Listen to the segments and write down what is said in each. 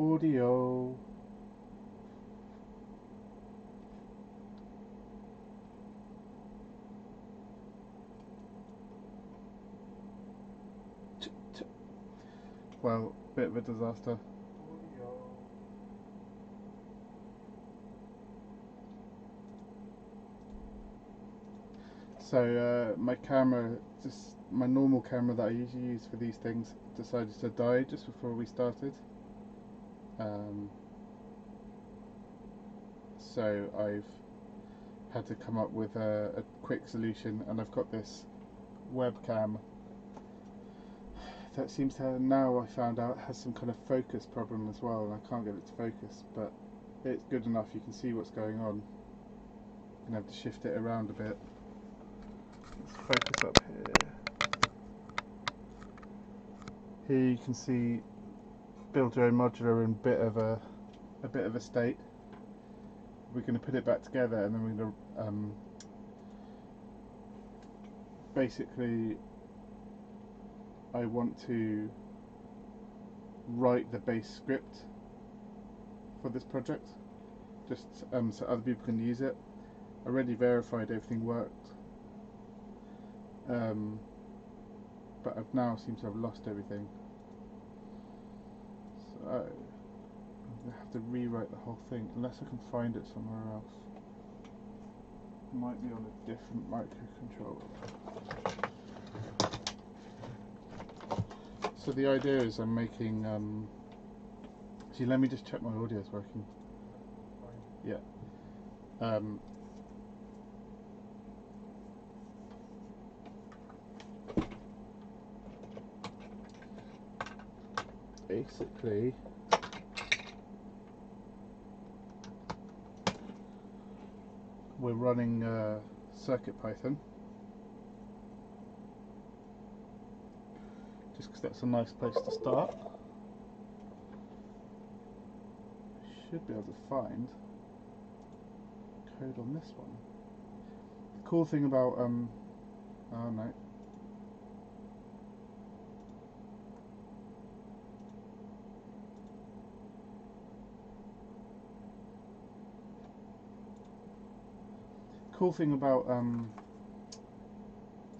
Audio. Well, bit of a disaster. So my camera, just my normal camera that I usually use for these things, decided to die just before we started. So I've had to come up with a quick solution, and I've got this webcam that seems to, now I found out, has some kind of focus problem as well, and I can't get it to focus, but it's good enough. You can see what's going on. I'm going to have to shift it around a bit. Let's focus up here. Here you can see Build Your Own Modular in a bit of a state. We're going to put it back together, and then we're going to basically, I want to write the base script for this project, just so other people can use it. I already verified everything worked, but I've now seem to have lost everything. So I'm going to have to rewrite the whole thing, unless I can find it somewhere else. It might be on a different microcontroller. So the idea is I'm making, see, let me just check my audio is working. Yeah. Basically, we're running CircuitPython, just because that's a nice place to start. I should be able to find code on this one. The cool thing about oh no. Cool thing about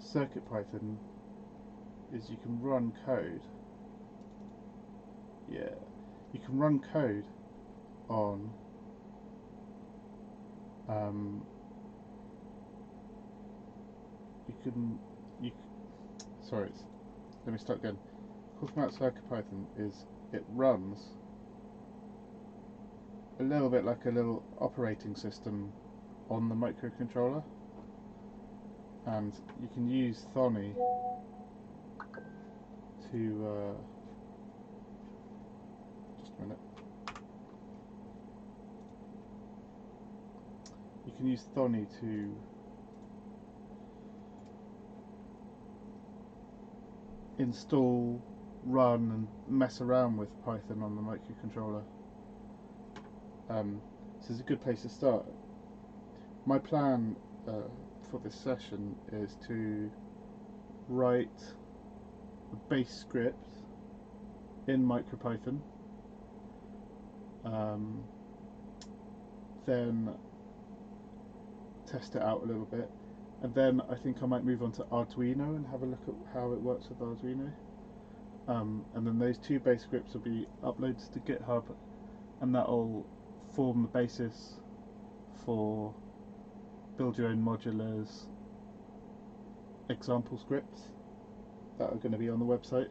CircuitPython is you can run code. Yeah, you can run code on sorry, let me start again. The cool thing about CircuitPython is it runs a little bit like a little operating system on the microcontroller, and you can use Thonny to just a minute. You can use Thonny to install, run, and mess around with Python on the microcontroller. This is a good place to start. My plan for this session is to write a base script in MicroPython, then test it out a little bit, and then I think I might move on to Arduino and have a look at how it works with Arduino. And then those two base scripts will be uploaded to GitHub, and that'll form the basis for Build Your Own Modular's example scripts that are going to be on the website.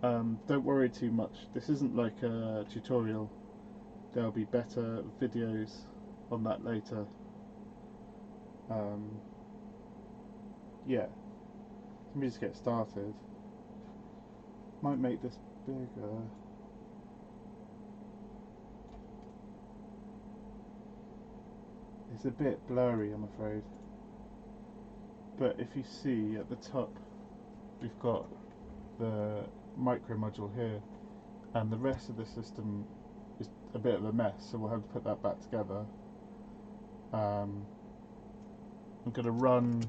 Don't worry too much, this isn't like a tutorial. There'll be better videos on that later. Yeah, let me just get started. Might make this bigger. It's a bit blurry, I'm afraid. But if you see at the top, we've got the micro module here, and the rest of the system is a bit of a mess, so we'll have to put that back together. I'm going to run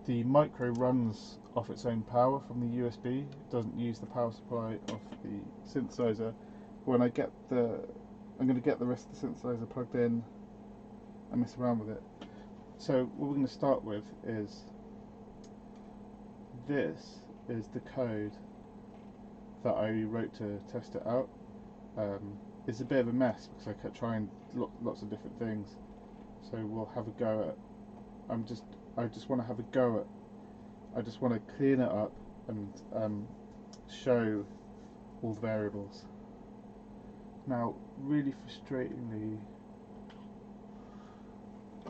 the micro runs off its own power from the USB. It doesn't use the power supply of the synthesizer. When I get I'm going to get the rest of the synthesizer plugged in and mess around with it. So what we're going to start with is this is the code that I wrote to test it out. It's a bit of a mess because I kept trying lots of different things. So we'll have a go at. I just want to have a go at. I just want to clean it up and show all the variables. Now, really frustratingly,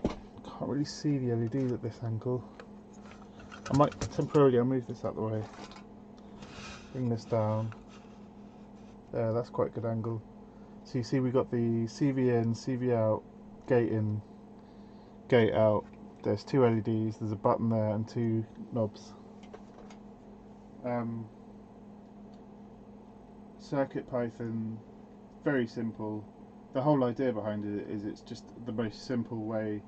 I can't really see the LEDs at this angle. I might temporarily, I'll move this out of the way. Bring this down. There, that's quite a good angle. So you see we got the CV in, CV out, gate in, gate out. There's two LEDs, there's a button there and two knobs. CircuitPython, very simple. The whole idea behind it is it's just the most simple way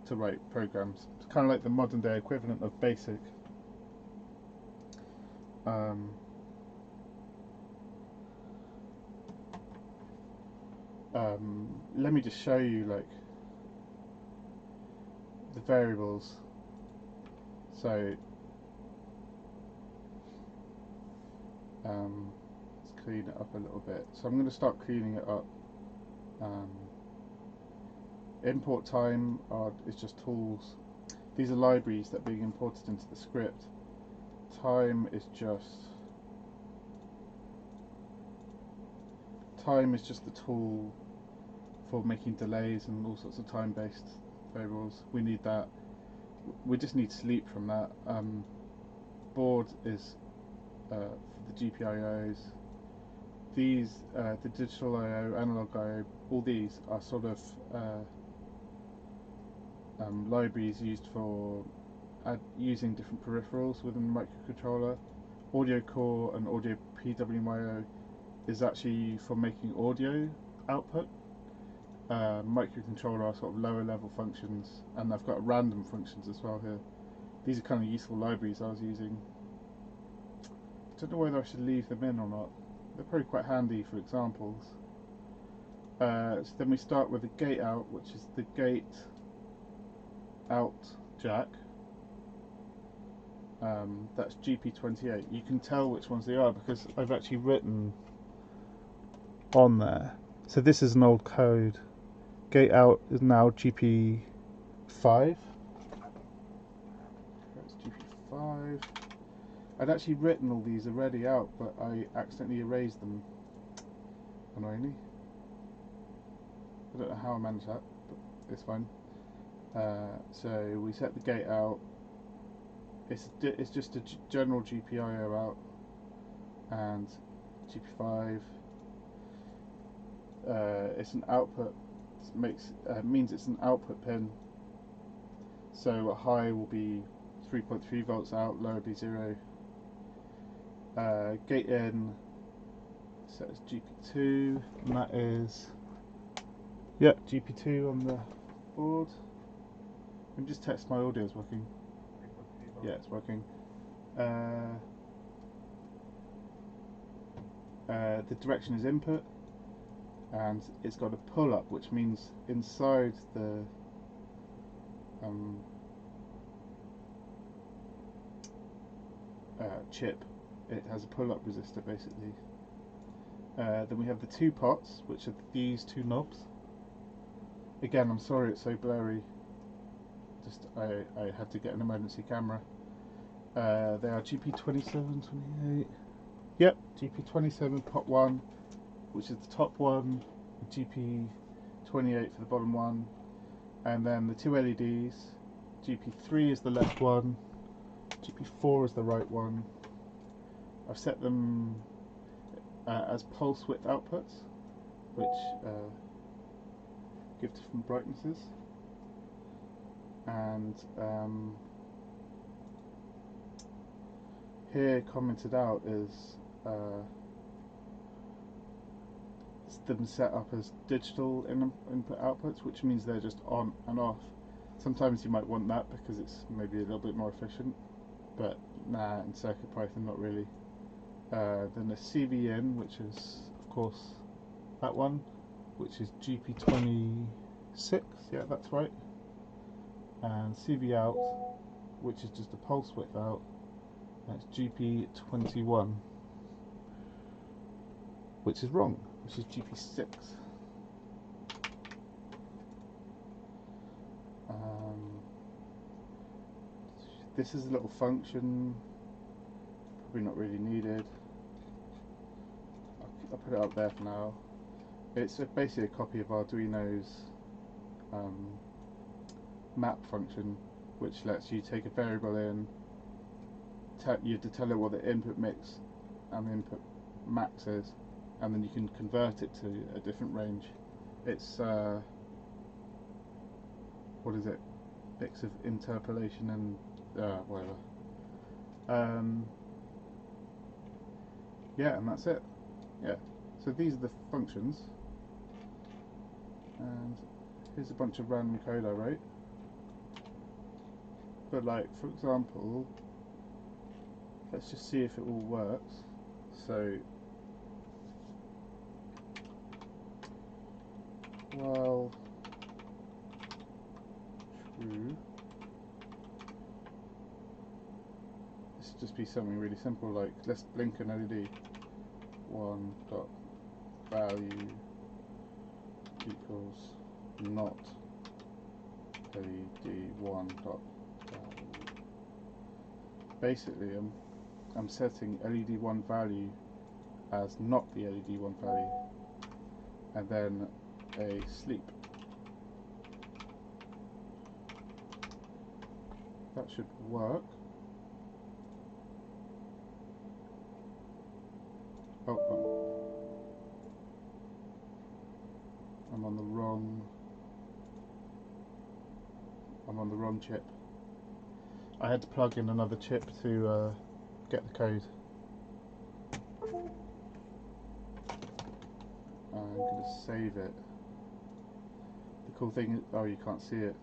to write programs. It's kind of like the modern day equivalent of BASIC. Let me just show you like the variables. So let's clean it up a little bit. So I'm going to start cleaning it up. Import time is just tools. These are libraries that are being imported into the script. Time is just the tool for making delays and all sorts of time-based variables. We need that. We just need sleep from that. Board is for the GPIOs. These, the digital I/O, analog I/O, all these are sort of libraries used for using different peripherals within the microcontroller. Audio core and audio PWMIO is actually for making audio output. Microcontroller are sort of lower level functions, and I've got random functions as well here. These are kind of useful libraries I was using. I don't know whether I should leave them in or not. They're probably quite handy for examples. So then we start with the gate out, which is the gate out jack. That's GP28. You can tell which ones they are because I've actually written on there. So this is an old code. Gate out is now GP5. That's GP5. I'd actually written all these already out, but I accidentally erased them, annoyingly. I don't know how I managed that, but it's fine. So we set the gate out. It's just a general GPIO out and GP5. It's an output. Means it's an output pin. So a high will be 3.3 volts out, low will be 0. Gate in set as GP2, and that is GP2 on the board. Let me just test my audio is working. Yeah, it's working. The direction is input, and it's got a pull up, which means inside the chip it has a pull up resistor basically. Then we have the two pots, which are these two knobs. Again, I'm sorry it's so blurry, just I had to get an emergency camera. They are GP27, 28. Yep, GP27 pot 1, which is the top one, GP28 for the bottom one, and then the two LEDs. GP3 is the left one, GP4 is the right one. I've set them as pulse width outputs, which give different brightnesses, and here commented out is them set up as digital input outputs, which means they're just on and off. Sometimes you might want that because it's maybe a little bit more efficient, but nah, in CircuitPython not really. Then the CVin, which is of course that one, which is GP26, yeah, that's right. And CVout, which is just a pulse width out, that's GP21, which is wrong, which is GP6. This is a little function, probably not really needed. I'll put it up there for now. It's basically a copy of Arduino's map function, which lets you take a variable in, you have to tell it what the input mix and the input max is, and then you can convert it to a different range. It's what is it? Mix of interpolation and whatever. Yeah, and that's it. Yeah. So these are the functions, and here's a bunch of random code I wrote. But like, for example, let's just see if it all works. So, while true, this would just be something really simple, like let's blink an LED. 1.value equals not LED 1.value. Basically, I'm setting LED 1 value as not the LED 1 value, and then a sleep. That should work. Oh, I'm on the wrong chip. I had to plug in another chip to get the code. I'm going to save it. The cool thing is, oh, you can't see it.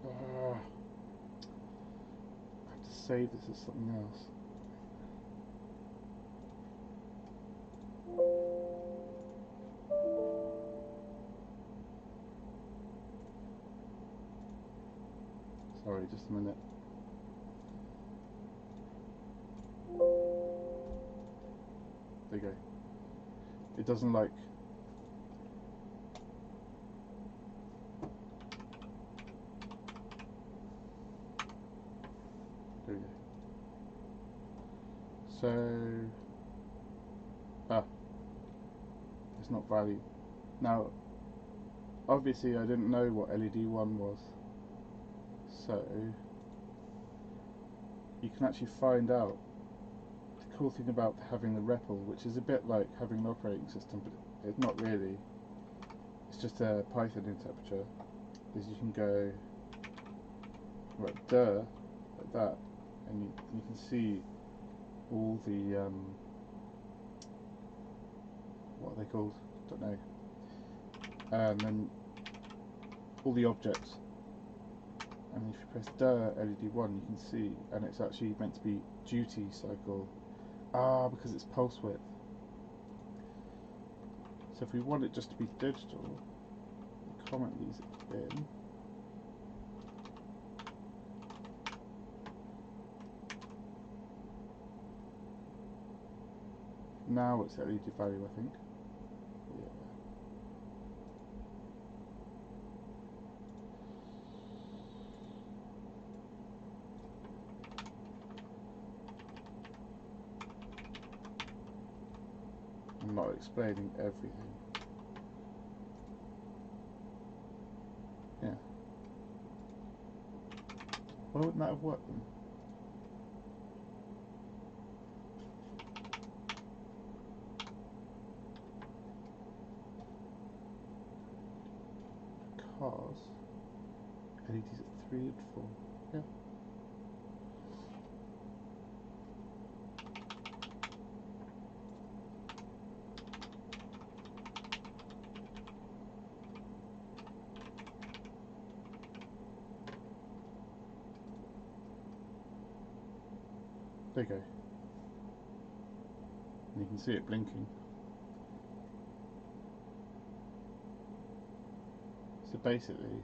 I have to save this as something else. Sorry, just a minute. There you go. It doesn't like. There we go. So, it's not value. Now, obviously I didn't know what LED 1 was, so you can actually find out. The cool thing about having the REPL, which is a bit like having an operating system, but it's not really, it's just a Python interpreter, is you can go right like that, and you can see all the what are they called? Don't know. And then all the objects. And if you press LED 1, you can see, and it's actually meant to be duty cycle. Because it's pulse width. So if we want it just to be digital, we comment these in. Now it's LED value, I think. Yeah. I'm not explaining everything. Yeah. Why wouldn't that have worked then? because LEDs at 3 and 4. Yeah. There you go. And you can see it blinking. So basically,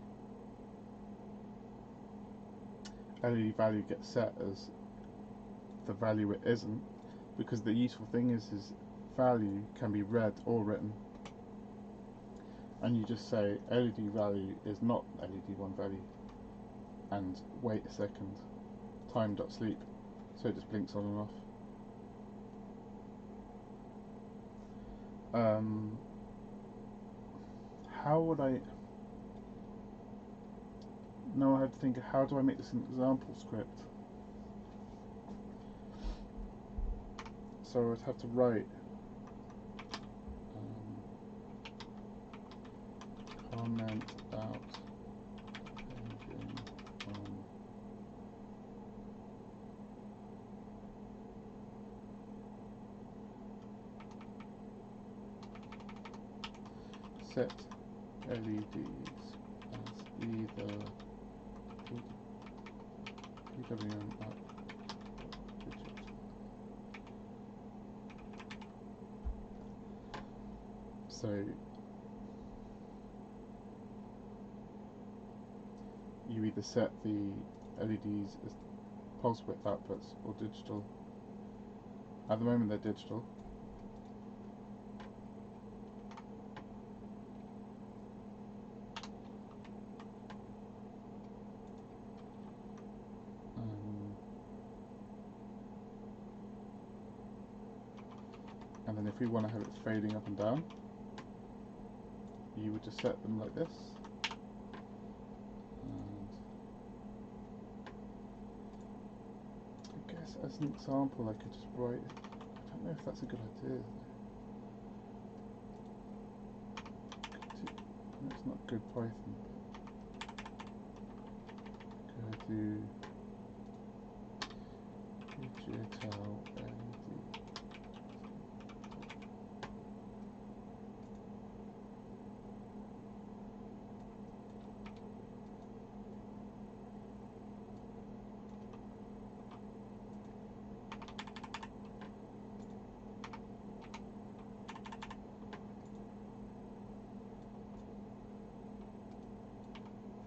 LED value gets set as the value it isn't, because the useful thing is value can be read or written. And you just say LED value is not LED1 value, and wait a second, time.sleep, so it just blinks on and off. How would I... Now I have to think, how do I make this an example script? So I'd have to write comment out engine on set LEDs as either BWM up digit. So you either set the LEDs as pulse width outputs or digital. At the moment they're digital. And then if we want to have it fading up and down, you would just set them like this. And I guess as an example I could just write, I don't know if that's a good idea. It's not good Python. Go to digital LED.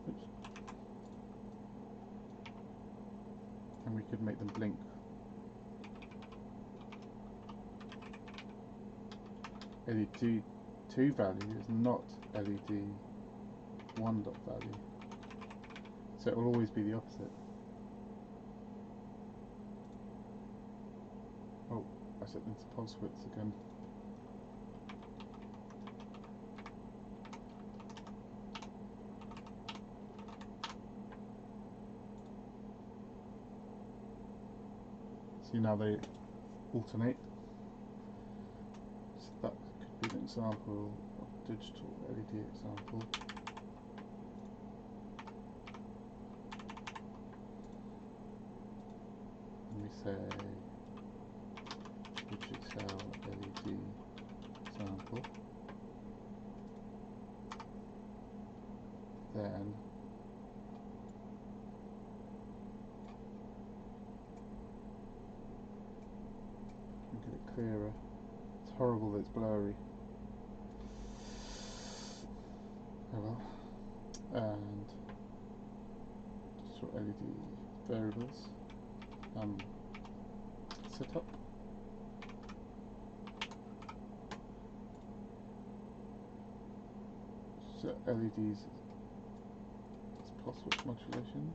Oops. And we could make them blink. LED2 value is not LED1 dot value, so it will always be the opposite. Oh, I set them to pulse widths again. See, now they alternate. So that could be an example of digital LED example. And we say digital LED example. Then make it clearer. It's horrible that it's blurry. Oh well. And digital LED variables. Setup. Set LEDs as pulse width modulation.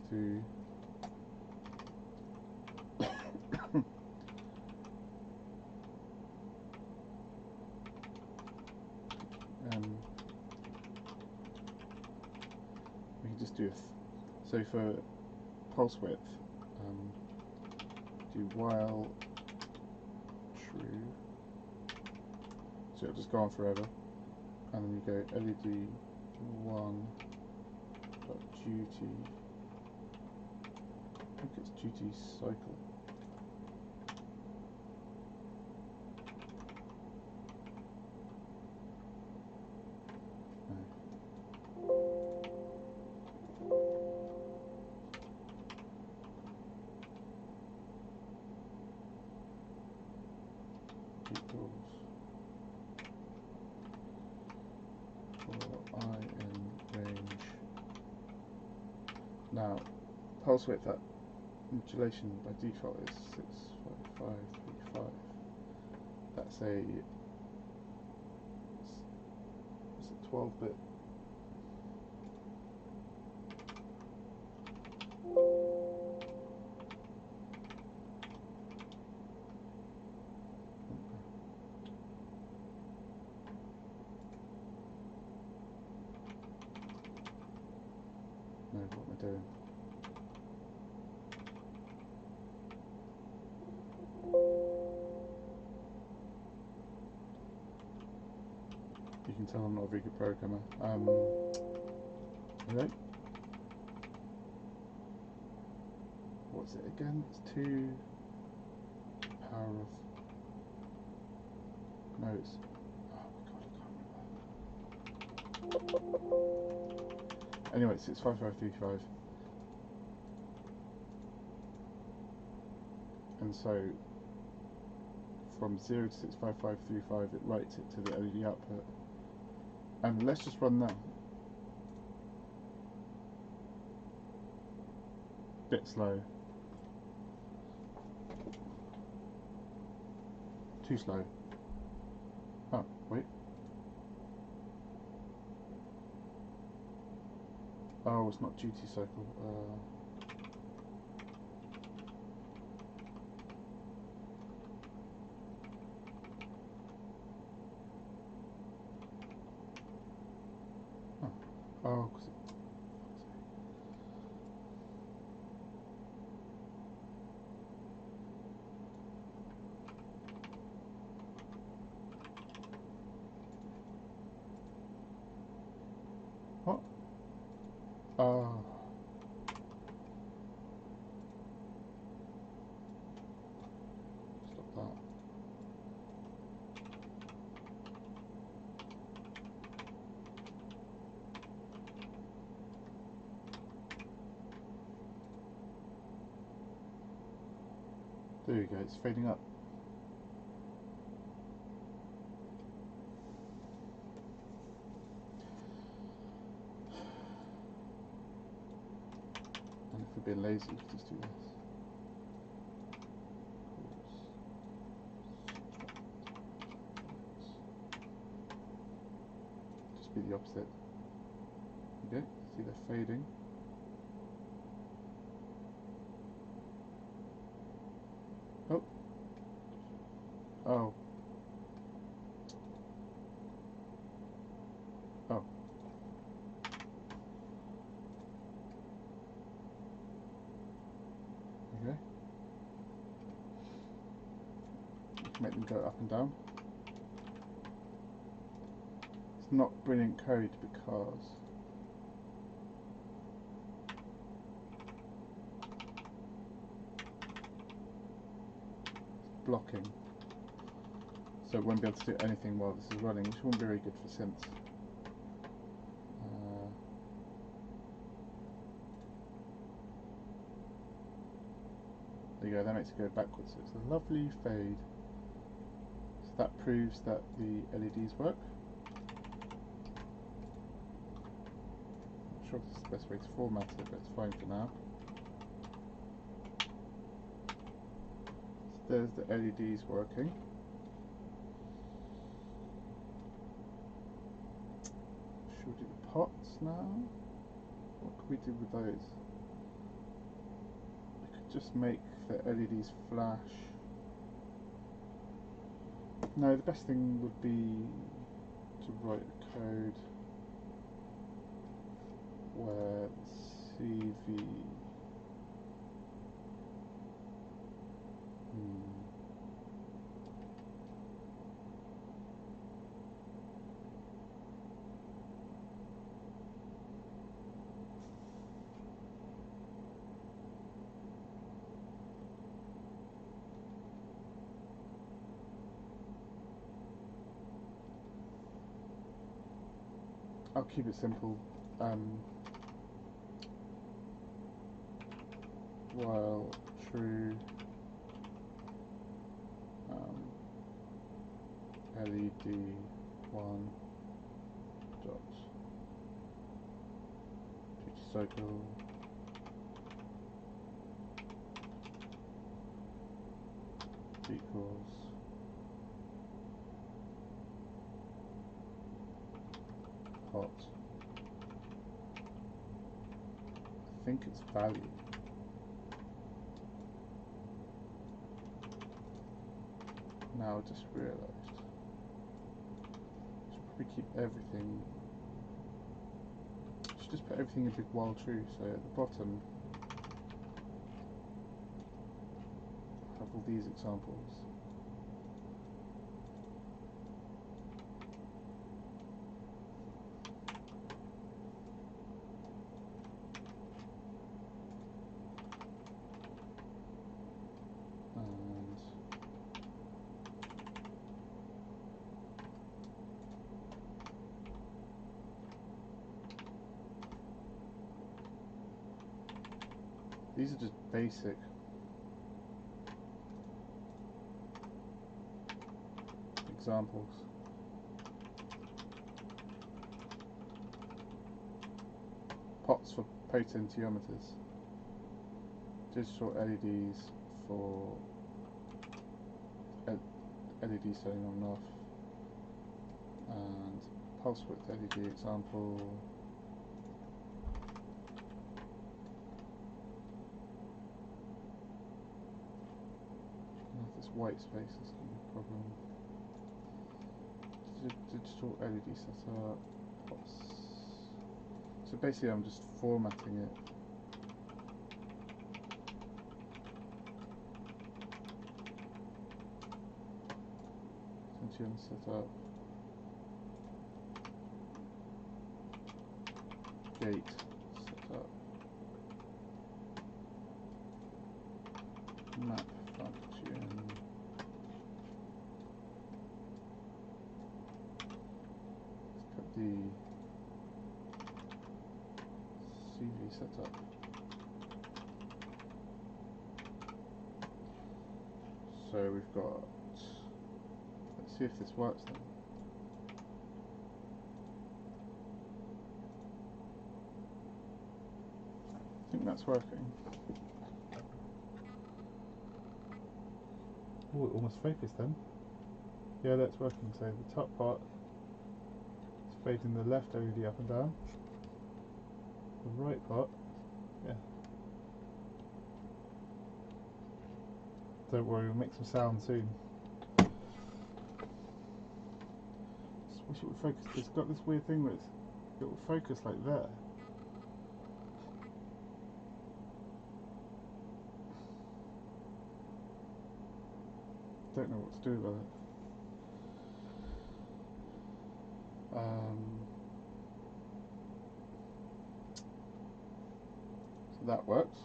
To we can just do so for pulse width, do while true, so it'll just go on forever, and then you go LED 1 dot duty. I think it's duty cycle. Now, pulse width at modulation by default is 65535. That's a 12-bit. No, what am I doing? You can tell I'm not a very good programmer. Okay. What's it again? It's 2 power of. No, it's. Oh my god, I can't remember. Anyway, it's 65535. And so from 0 to 65535 it writes it to the LED output. And let's just run that. Bit slow. Too slow. Oh, wait. Oh, it's not duty cycle. Oh, cause what? Oh. Stop that. There you go, it's fading up. And if we're being lazy, we can just do this. Just be the opposite. Okay, see they're fading. Oh. Oh. Oh. Okay. You can make them go up and down. It's not brilliant code because it's blocking. So it won't be able to do anything while this is running, which won't be very good for synths. There you go, that makes it go backwards, so it's a lovely fade. So that proves that the LEDs work. Not sure if this is the best way to format it, but it's fine for now. So there's the LEDs working. Should we do the pots now? What could we do with those? We could just make the LEDs flash. No, the best thing would be to write a code where CV I'll keep it simple. While true, LED1 dot duty cycle equals hot. I think it's value. Now I just realised. Should probably keep everything. Should just put everything in big while true. So at the bottom, have all these examples. These are just basic. Examples. Pots for potentiometers. Digital LEDs for LED turning on and off. And pulse width LED example. This white space is going to be a problem. Digital LED setup. Pots. So basically I'm just formatting it. Potentium setup. Gate setup. Map function. Let's put the CV setup. So we've got, let's see if this works then. I think that's working. Oh, it almost focused then. Yeah, that's working. So the top part is fading the left LED up and down. The right part, yeah. Don't worry, we'll make some sound soon. Just wish it would focus. It's got this weird thing where it will focus like there. Don't know what to do about it. So that works.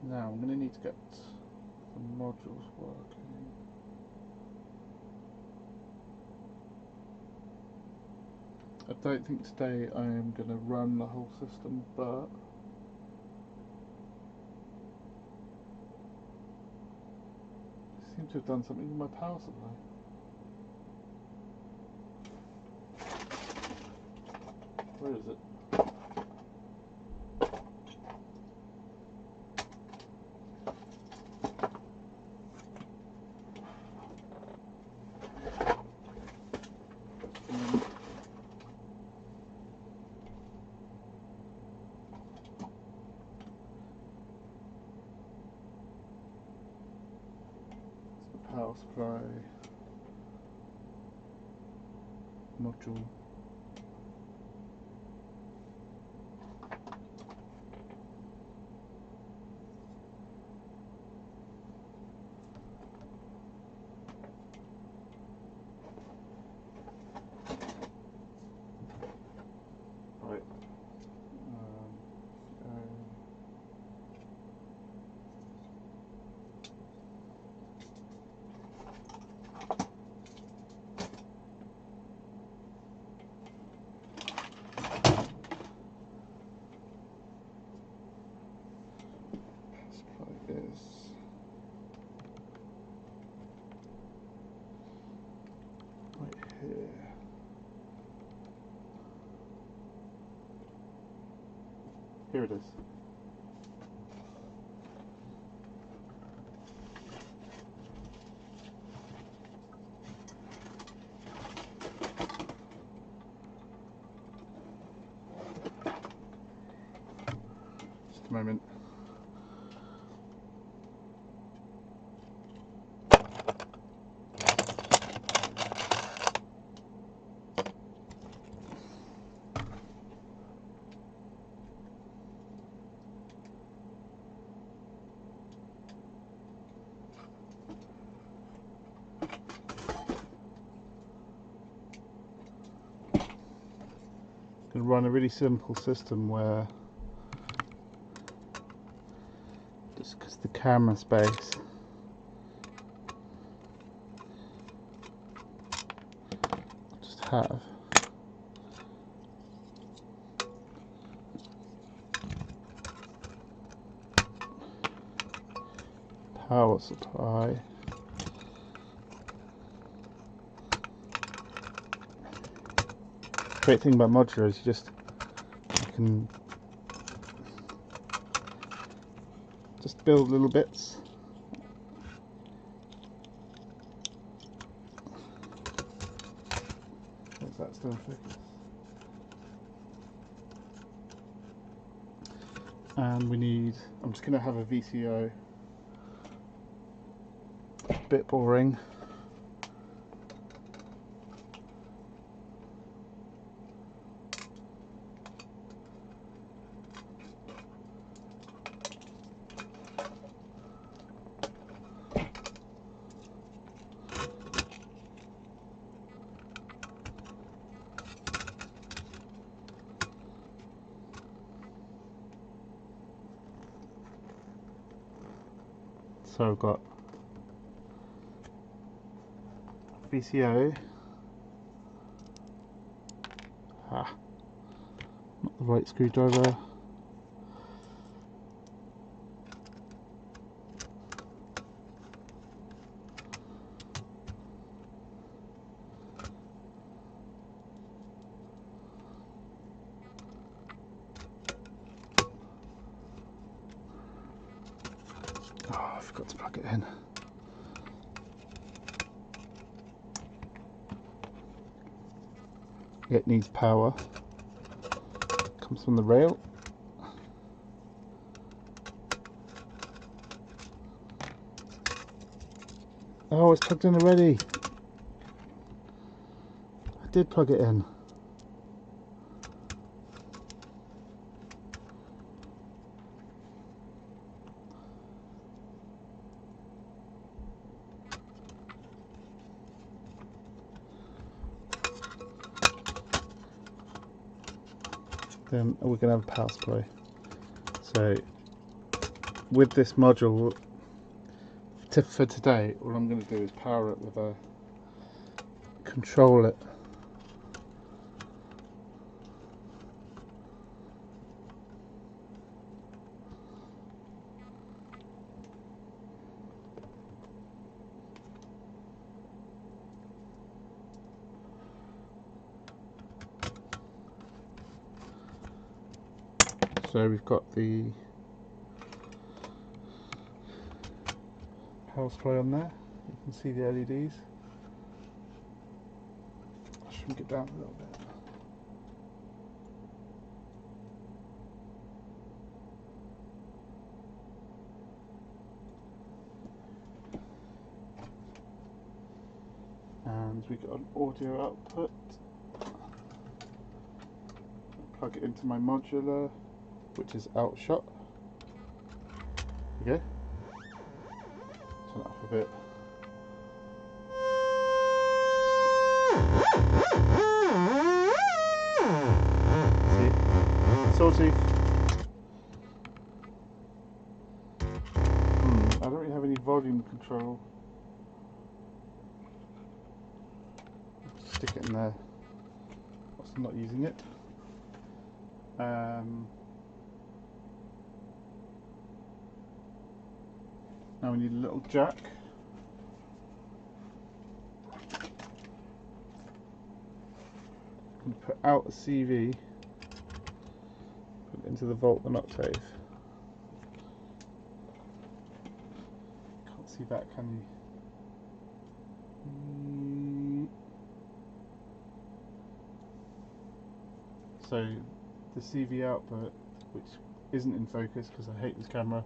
Now I'm going to need to get the modules working. I don't think today I am going to run the whole system, but I seem to have done something with my power supply. Where is it? power supply module. Right. Is right here. Here it is. Just a moment. Going to run a really simple system where just because the camera space just have power supply. Great thing about modular is you can just build little bits. If that's still in focus. And we need, I'm just going to have a VCO, a bit boring. So I've got VCO, not the right screwdriver, oh I forgot to plug it in. It needs power, comes from the rail. Oh, it's plugged in already. I did plug it in. Then we're going to have a power supply. So with this module, for today, all I'm going to do is power it with a control it. So we've got the power supply on there. You can see the LEDs. I'll shrink it down a little bit. means we get an audio output. Plug it into my modular, which is outshot. There you go. Turn it up a bit. See? Sawtooth. I don't really have any volume control. Stick it in there whilst I'm not using it. Now we need a little jack. I'm going to put out a CV, put it into the volt and octave. Can't see that, can you? So the CV output, which isn't in focus because I hate this camera,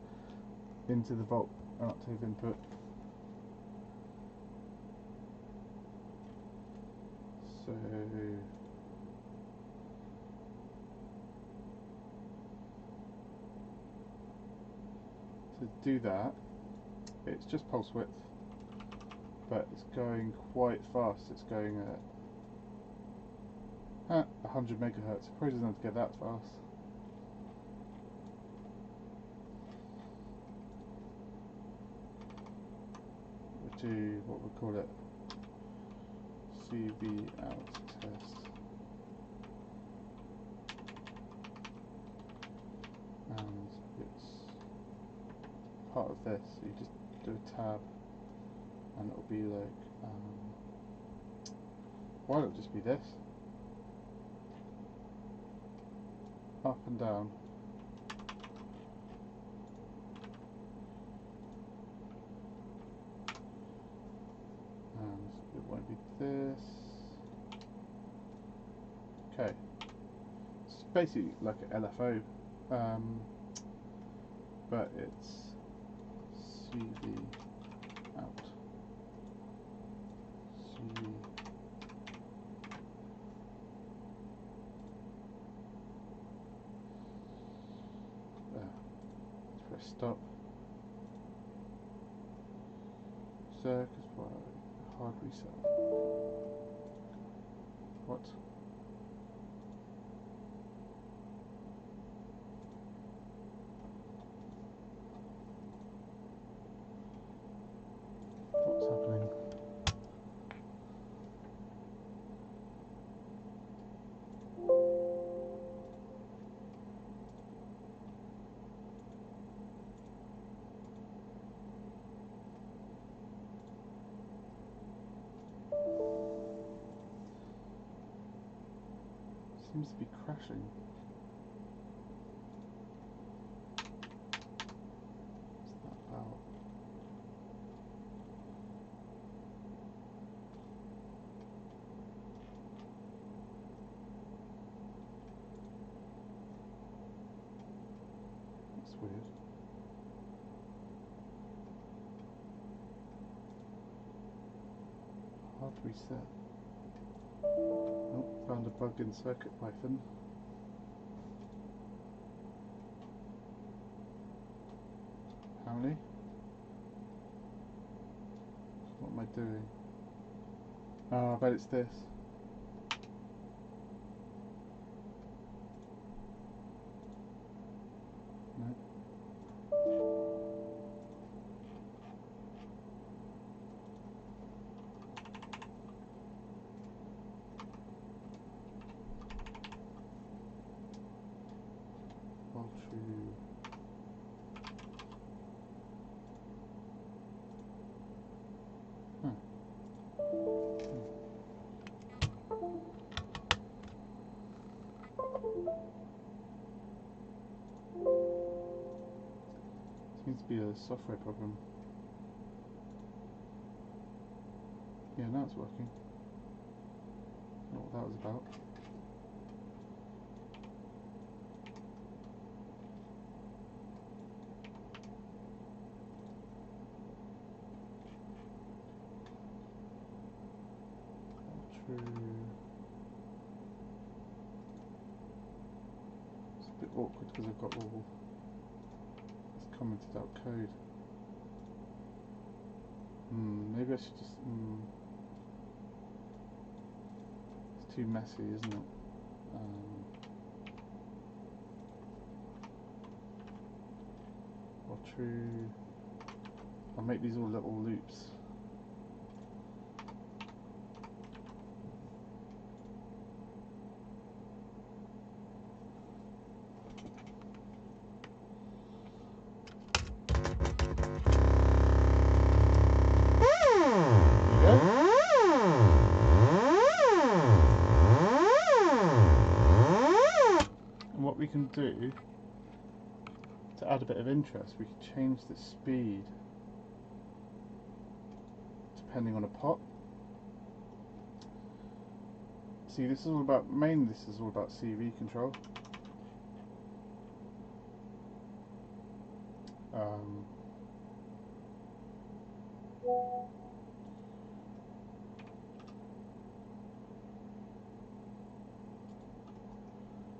into the volt and octave input. So to do that, it's just pulse width, but it's going quite fast. It's going at 100 megahertz. It probably doesn't have to get that fast. We'll do what we call it CV out test, and it's part of this. So you just do a tab, and it'll be like, why don't it just be this? Up and down. And it won't be this. Okay. It's basically like an LFO, but it's CV out. CV. Press stop. Circus hard reset. What? What's happening? Seems to be crashing. What's that about? That's weird. Hard reset. Oh, found a bug in CircuitPython. Apparently. What am I doing? Oh, I bet it's this. No. True. Huh. Seems to be a software problem. Yeah, now it's working. I don't know what that was about. true. It's a bit awkward because I've got all this commented out code. Maybe I should just. It's too messy, isn't it? Or true. I'll make these all little loops. What we can do to add a bit of interest, we can change the speed depending on a pot. See, this is all about, mainly this is all about CV control.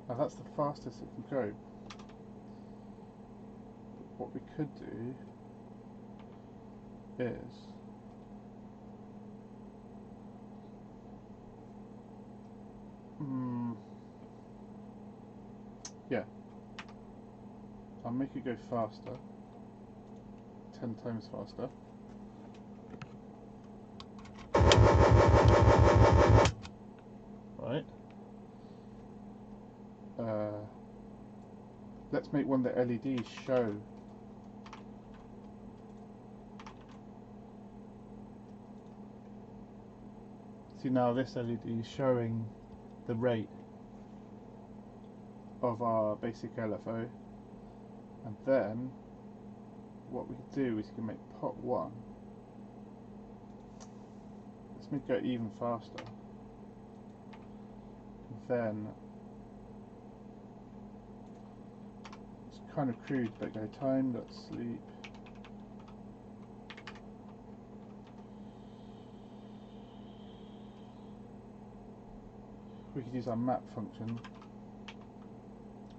Now that's the fastest it can go. What we could do is yeah, I'll make it go faster, 10 times faster. Right. Let's make one that LEDs show. See, now this LED is showing the rate of our basic LFO, and then what we can do is we can make pot 1. Let's make it go even faster. Then it's kind of crude, but go time.sleep. We could use our map function,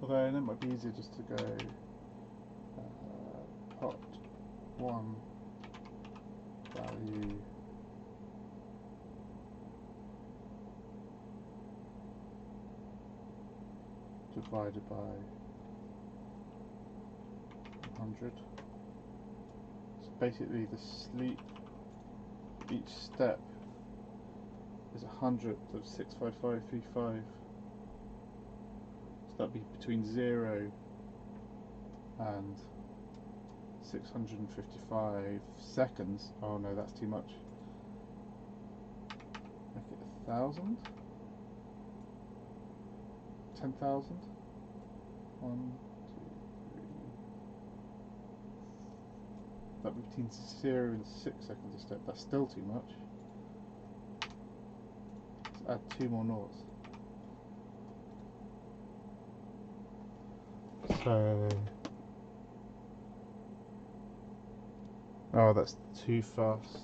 although it might be easier just to go pot 1 value divided by 100. So basically the sleep, each step is 100th of 65535. So that'd be between 0 and 655 seconds. Oh no, that's too much. Make it 1,000? 10,000? 1, 2, 3. That'd be between 0 and 6 seconds a step. That's still too much. Let's add 2 more noughts. So, oh, that's too fast.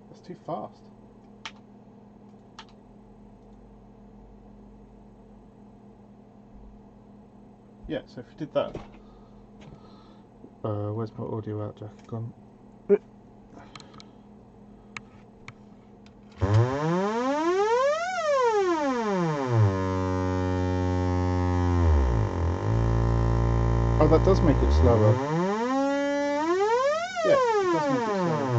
That's too fast. Yeah, so if we did that, where's my audio out jack gone? Oh, that does make it slower. Yeah, it does make it slower.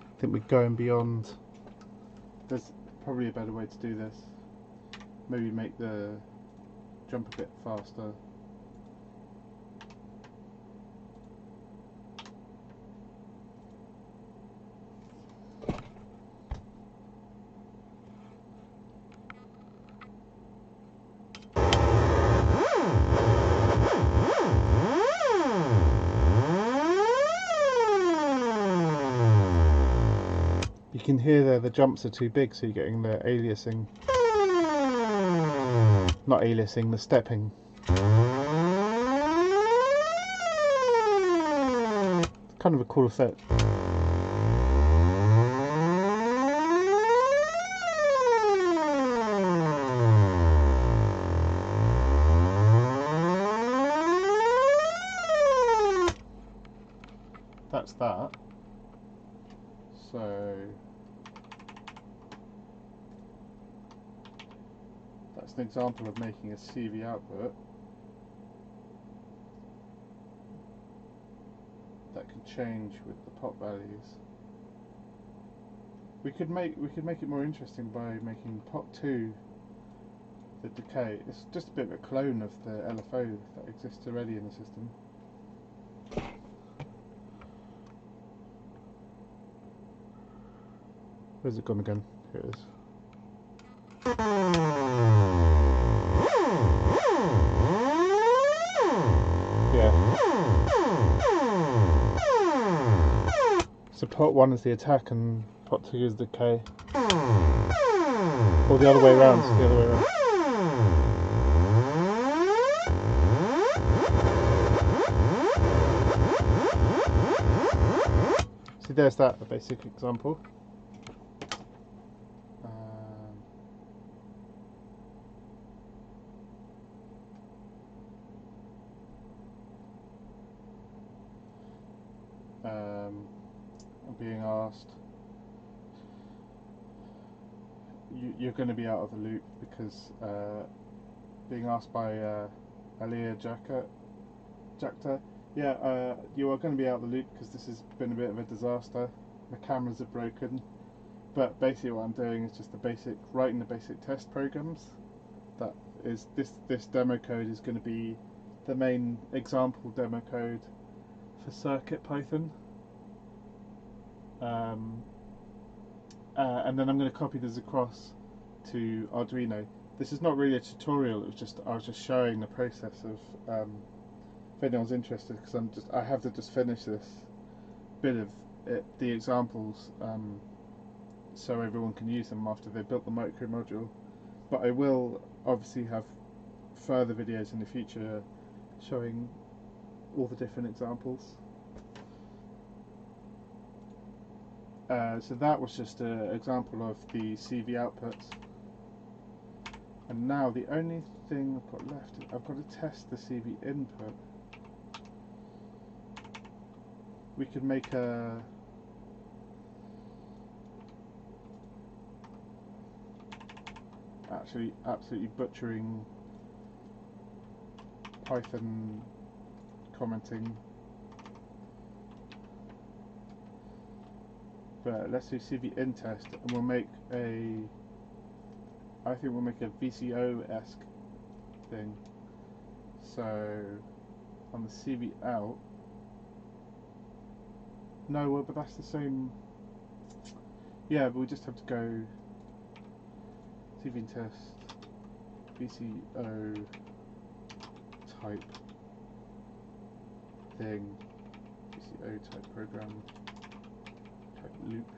I think we're going beyond. There's probably a better way to do this. maybe make the jump a bit faster. You can hear there the jumps are too big, so you're getting the aliasing. Not aliasing, the stepping. It's kind of a cool effect. That's that. So that's an example of making a CV output that can change with the pop values. We could make it more interesting by making pop 2 the decay. It's just a bit of a clone of the LFO that exists already in the system. Where's it gone again? Here it is. Yeah. So pot 1 is the attack and pot 2 is the decay. Or the other way around. The other way around. See, there's that, a basic example. I'm being asked, you're going to be out of the loop because being asked by Alia Jakta, yeah, you are going to be out of the loop because this has been a bit of a disaster. The cameras are broken, but basically what I'm doing is just writing the basic test programs. That is this demo code is going to be the main example demo code for CircuitPython. And then I'm going to copy this across to Arduino. This is not really a tutorial. It was I was just showing the process of if anyone's interested, because I have to just finish this bit of the examples so everyone can use them after they've built the micro module. But I will obviously have further videos in the future showing all the different examples. So that was just an example of the CV outputs, and now the only thing I've got left is I've got to test the CV input. We could make a absolutely butchering Python commenting. But let's do CV in test, and we'll make I think we'll make a VCO-esque thing. So on the CV out, no, well, but that's the same. Yeah, but we just have to go CV in test, VCO type thing, VCO type program. Loop.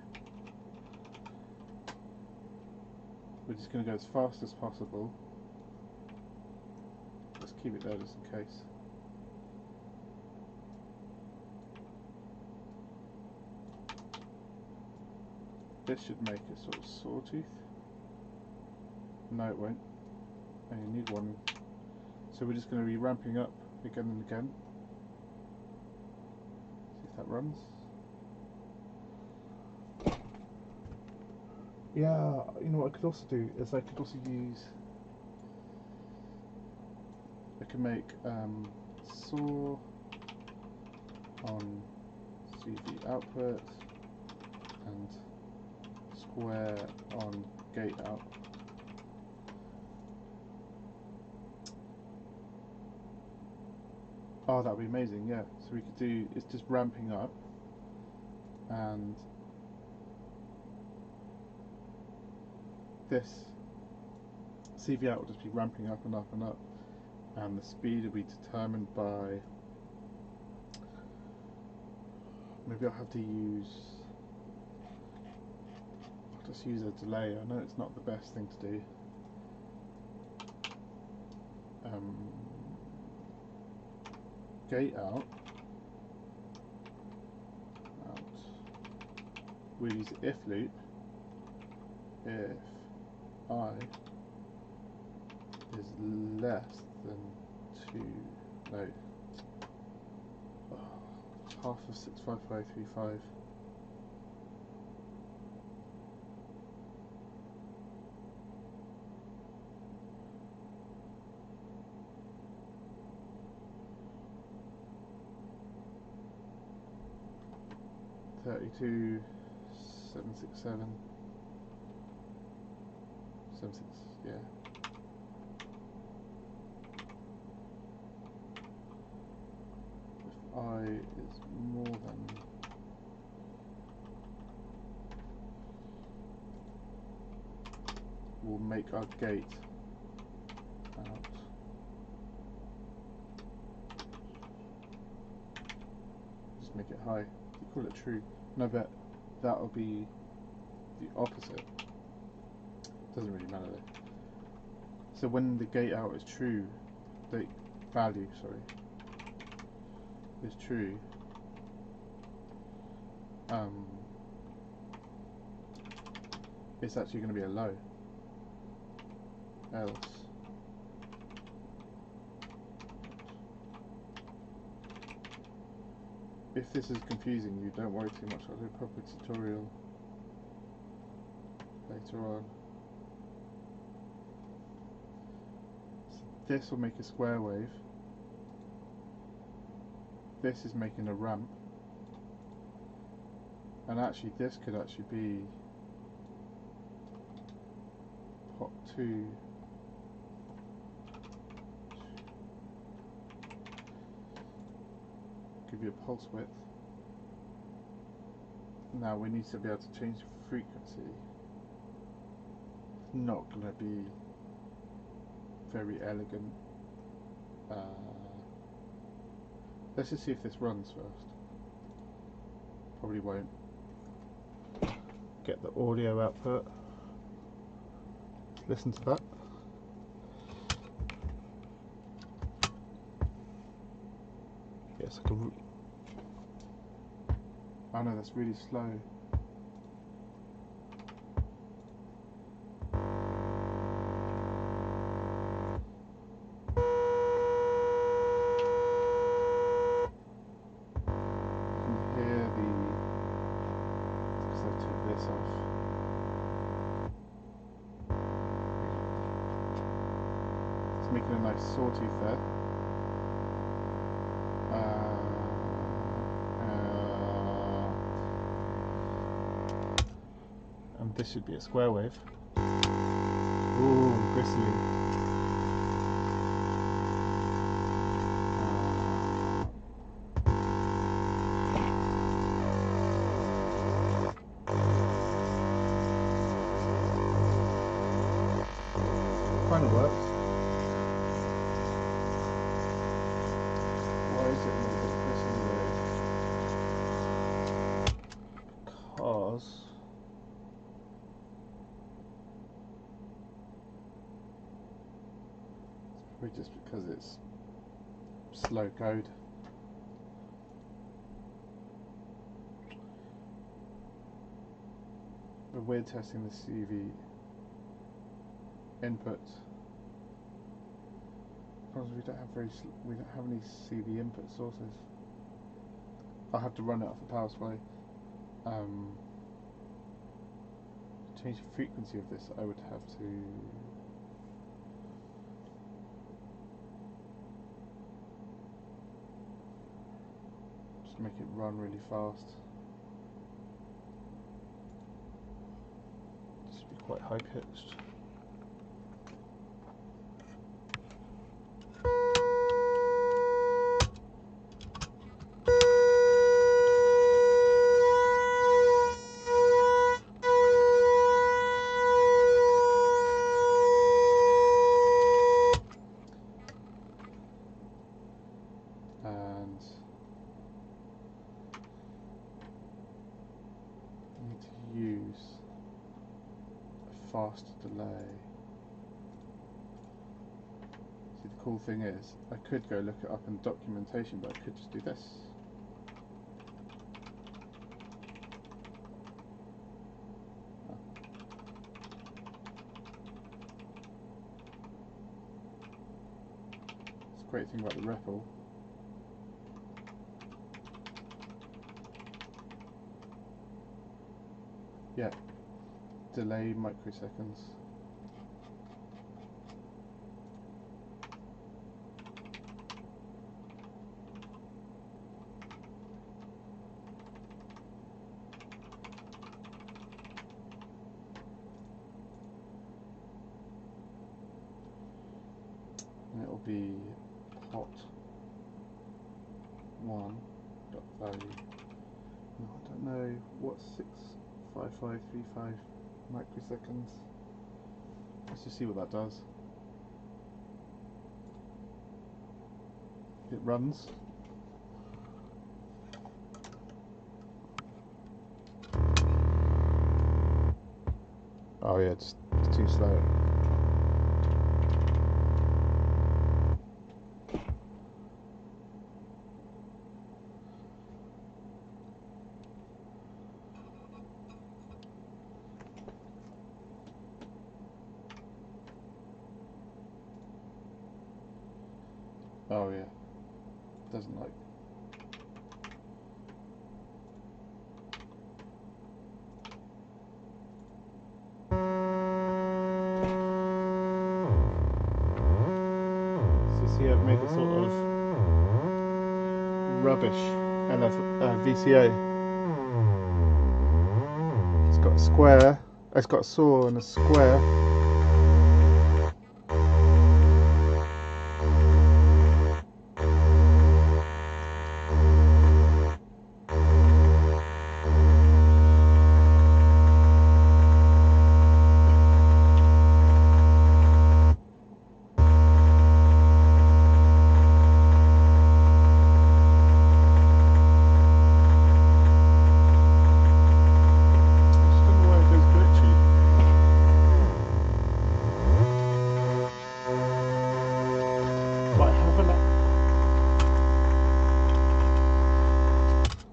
We're just going to go as fast as possible. Let's keep it there just in case. This should make a sort of sawtooth. No, it won't. And you need one. So we're just going to be ramping up again and again. See if that runs. Yeah, you know what I could also do is I could also use. I can make saw on CV output and square on gate out. Oh, that would be amazing, yeah. So we could do, it's just ramping up, and this CV out will just be ramping up and up and up, and the speed will be determined by, maybe I'll have to use, I'll just use a delay. I know it's not the best thing to do. Gate out, we'll use the if loop if I is less than 2, no, half of 65535. $32,767, 76, yeah. If I is more than, we'll make our gate out. Just make it high. You call it true. No, but that'll be the opposite. Doesn't really matter though. So when the gate out is true, the value, sorry, is true, it's actually going to be a low. Else, if this is confusing you, don't worry too much. I'll do a proper tutorial later on. So this will make a square wave. This is making a ramp. And actually this could actually be pot 2. Give you a pulse width. Now we need to be able to change the frequency. It's not going to be very elegant. Let's just see if this runs first. Probably won't. Get the audio output. Listen to that. Yes, I can. Oh no, that's really slow. Making a nice sawtooth there. And this should be a square wave. Ooh, bristly. Kind of works. Why is it a little bit bristly though? Because it's probably just because it's slow code. But we're testing the CV input. Because we don't have any CV input sources. I'll have to run it off the power supply. To change the frequency of this, I would have to just make it run really fast. It should be quite high pitched. fast delay. See, the cool thing is, I could go look it up in documentation, but I could just do this. It's a great thing about the REPL. Yeah, delay microseconds. And it'll be hot 1 dot value. No, I don't know what 65535 microseconds. Let's just see what that does. It runs. Oh yeah, it's too slow. Oh yeah, doesn't like. So see, I've made a sort of rubbish VCA. It's got a square. It's got a saw and a square.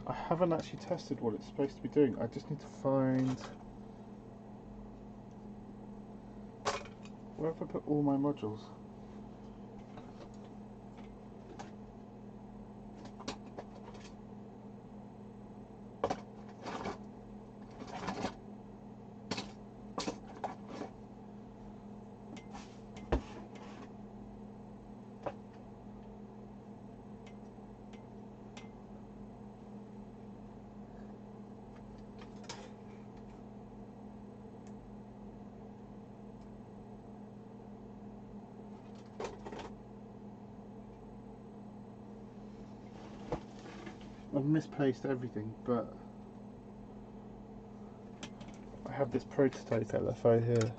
I haven't actually tested what it's supposed to be doing. I just need to find... Where have I put all my modules? I've misplaced everything, but I have this prototype LFO here.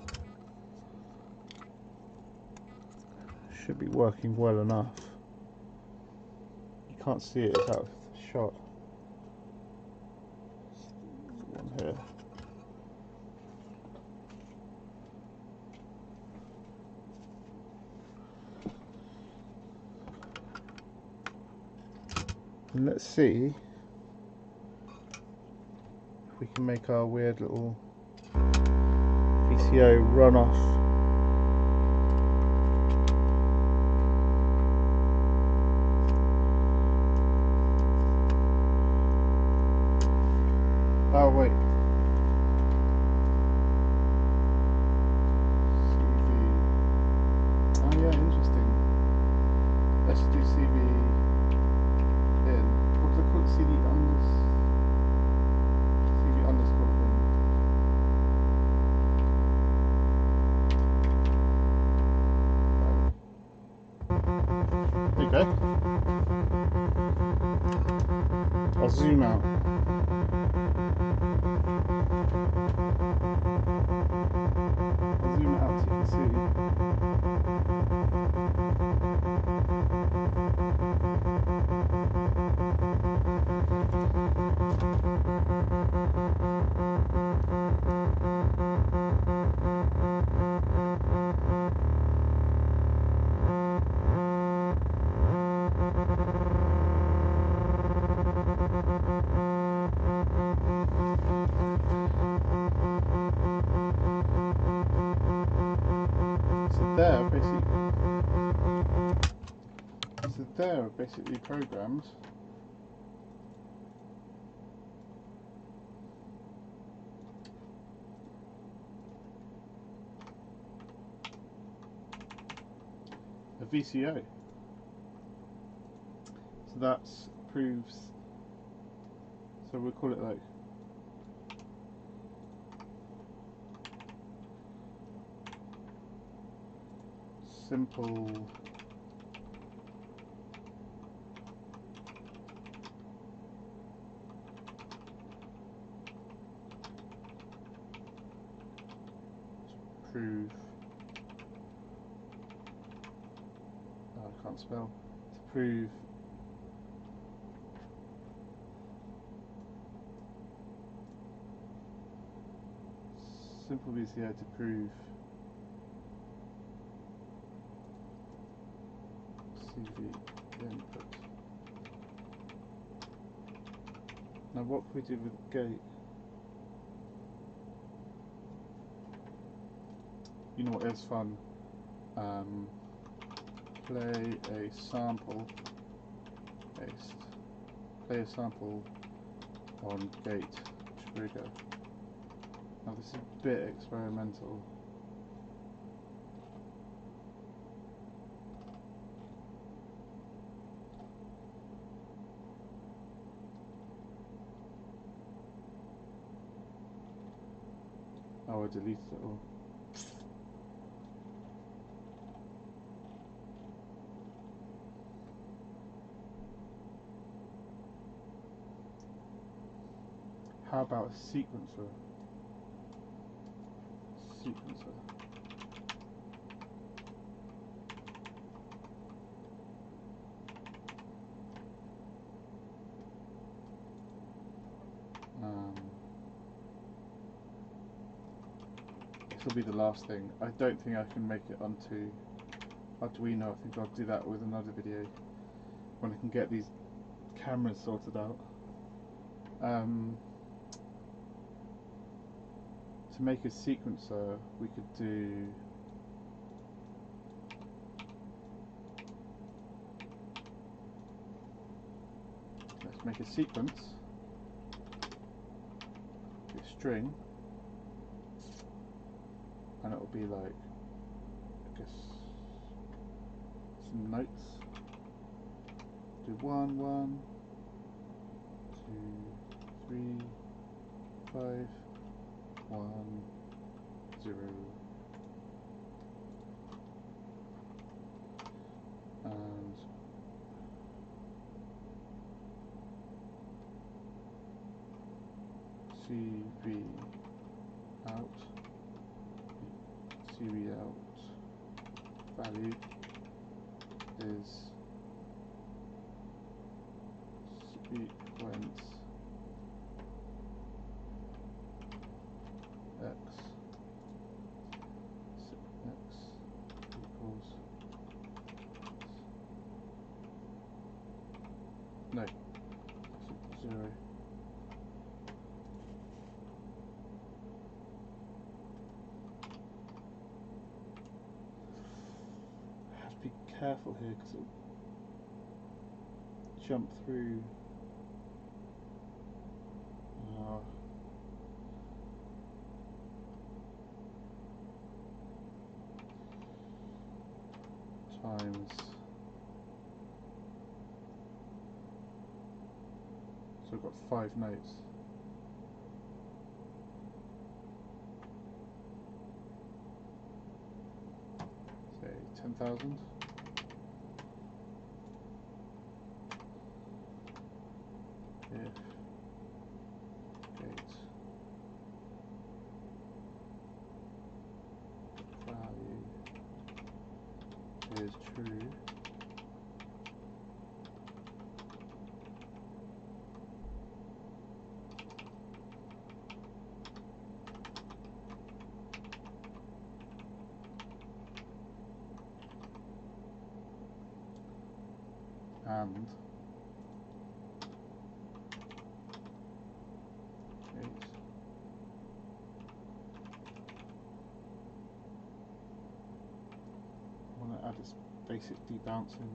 Should be working well enough. You can't see it, it's out of the shot. There's one here. And let's see if we can make our weird little VCO run off. Oh wait. CV. Oh yeah, interesting. Let's do CV. What do they call it? CV underscore thing. There you go. I'll zoom out. I'll zoom it out so you can see. So there are basically programmed a VCO. So that proves, so we'll call it like simple prove, oh, I can't spell, to prove simple VCO to prove CV input. Now what can we do with gate? You know what is fun? Play a sample based. Play a sample on gate trigger. Now this is a bit experimental. Oh, I deleted it all. How about a sequencer? This will be the last thing. I don't think I can make it onto Arduino. I think I'll do that with another video when I can get these cameras sorted out. To make a sequencer, we could do let's make a sequence, a string, and it will be like, I guess, some notes. Do 1, 1, 2, 3, 5, 1, 0, and CV out, CV out value is sequence x equals no 0. I have to be careful here because it'll jump through. Times, so we've got 5 notes. Say 10,000. If gate value is true, and gate add this basic debouncing.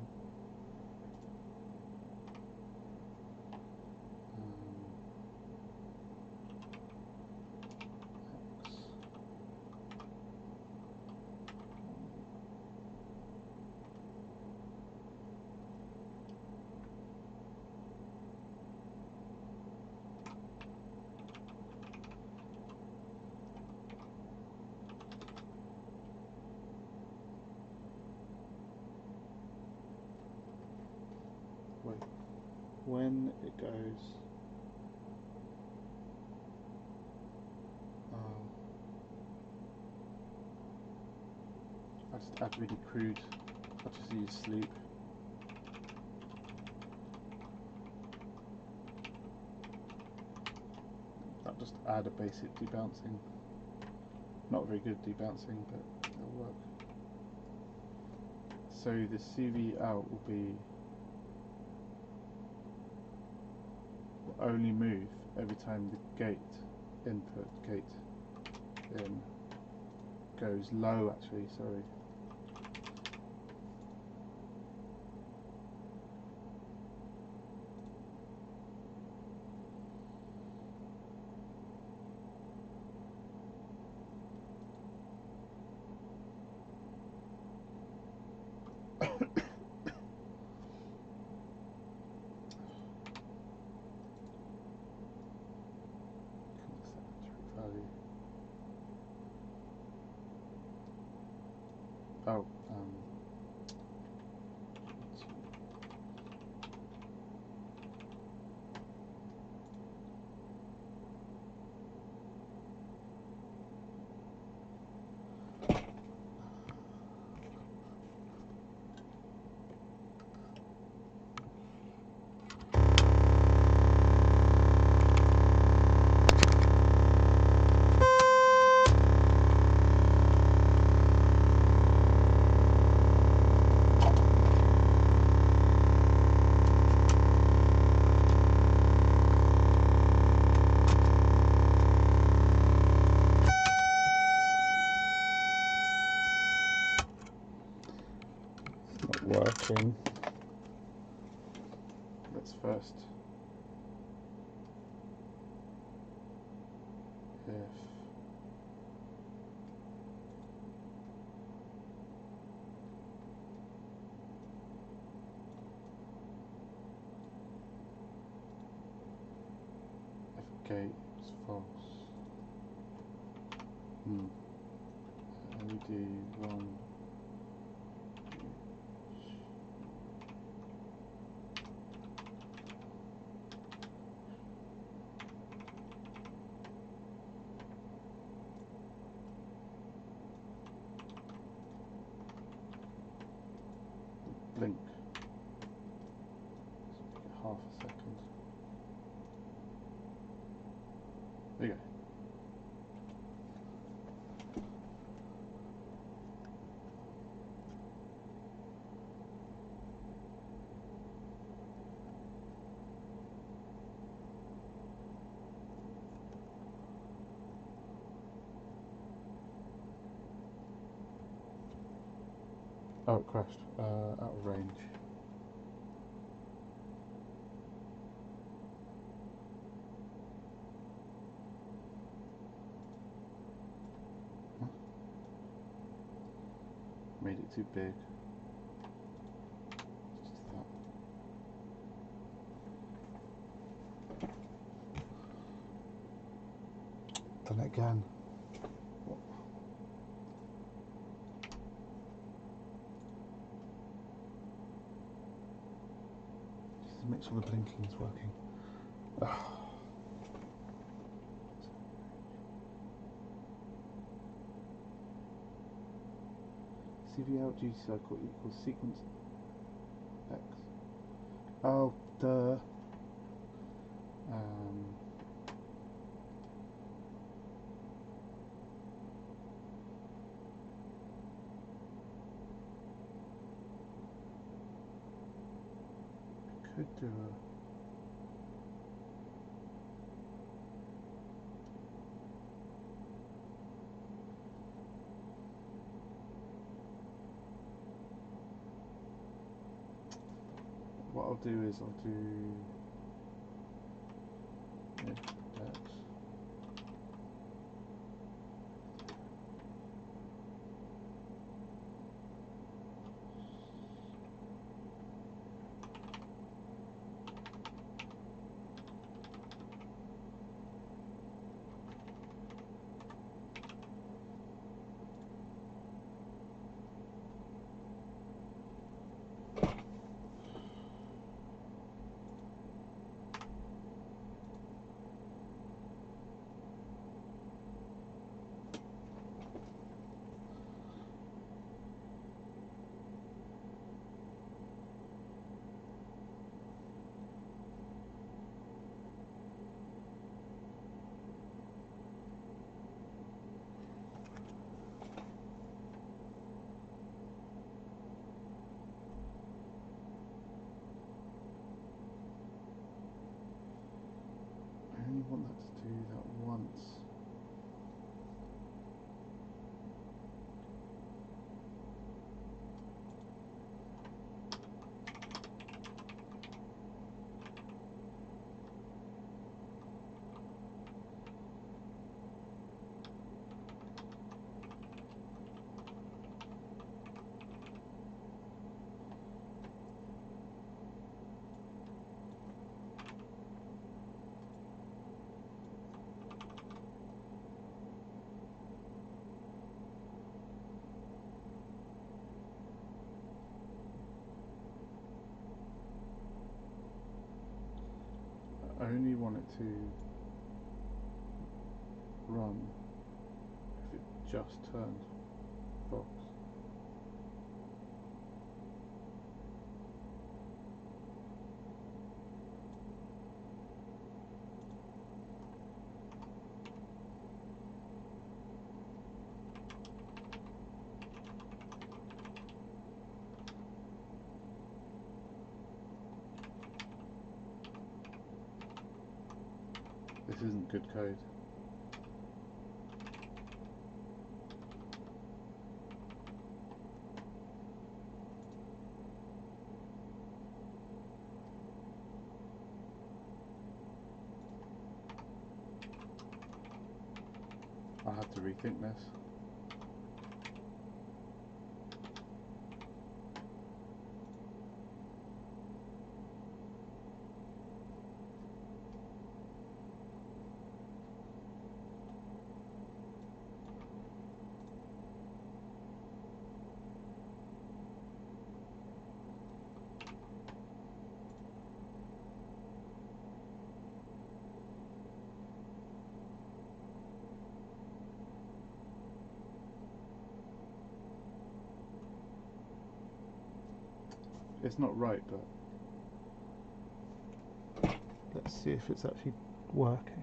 When it goes I just add really crude, I just use sleep. I'll just add a basic debouncing, not very good debouncing, but it'll work. So the CV out will be only move every time the gate input, gate in, goes low actually, sorry. Oh, working. Let's first if gate is false. LED wrong. Blink. Half a second. There you go. Oh, it crashed. Out of range. Huh? Made it too big. Just that. Done it again. Make sure the blinking is working. CV out duty cycle equals sequence X. Oh, duh. Could do a I'll do is I'll do if that. I only want that to do that once. I only want it to run if it just turned Fox. This isn't good code. I'll have to rethink this. It's not right, but let's see if it's actually working.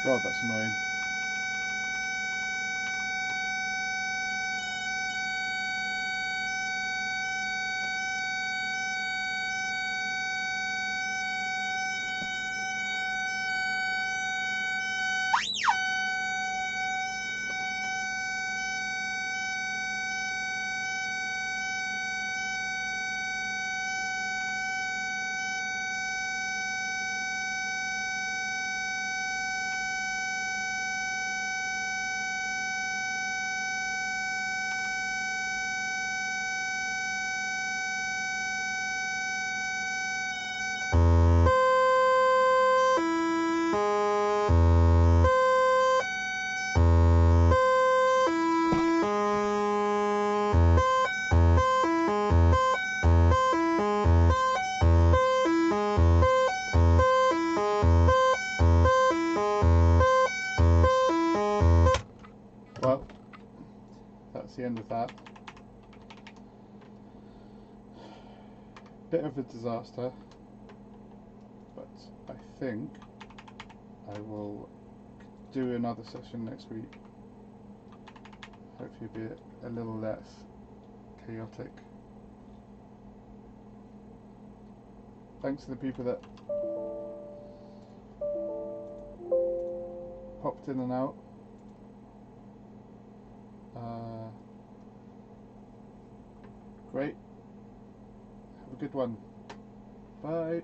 God, that's annoying. Well, that's the end of that. Bit of a disaster. I think I will do another session next week. Hopefully be a little less chaotic. Thanks to the people that popped in and out. Great. Have a good one. Bye.